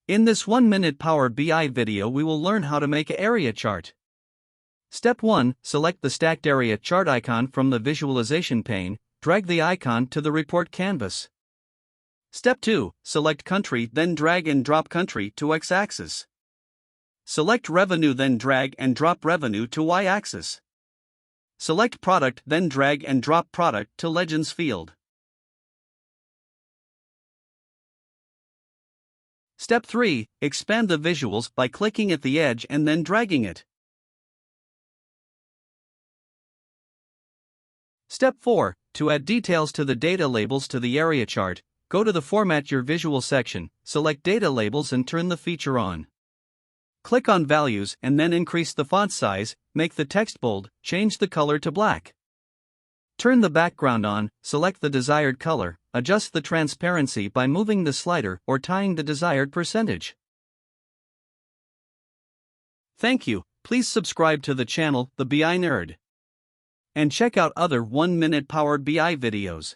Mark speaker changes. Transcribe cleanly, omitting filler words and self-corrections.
Speaker 1: In this 1-minute Power BI video we will learn how to make an area chart. Step 1. Select the stacked area chart icon from the visualization pane, drag the icon to the report canvas. Step 2. Select country, then drag and drop country to x-axis. Select revenue, then drag and drop revenue to y-axis. Select product, then drag and drop product to legends field. Step 3. Expand the visuals by clicking at the edge and then dragging it. Step 4. To add details to the data labels to the area chart, go to the Format Your Visual section, select Data Labels and turn the feature on. Click on Values and then increase the font size, make the text bold, change the color to black. Turn the background on, select the desired color, adjust the transparency by moving the slider or tying the desired percentage. Thank you. Please subscribe to the channel, The BI Nerd, and check out other 1-minute Power BI videos.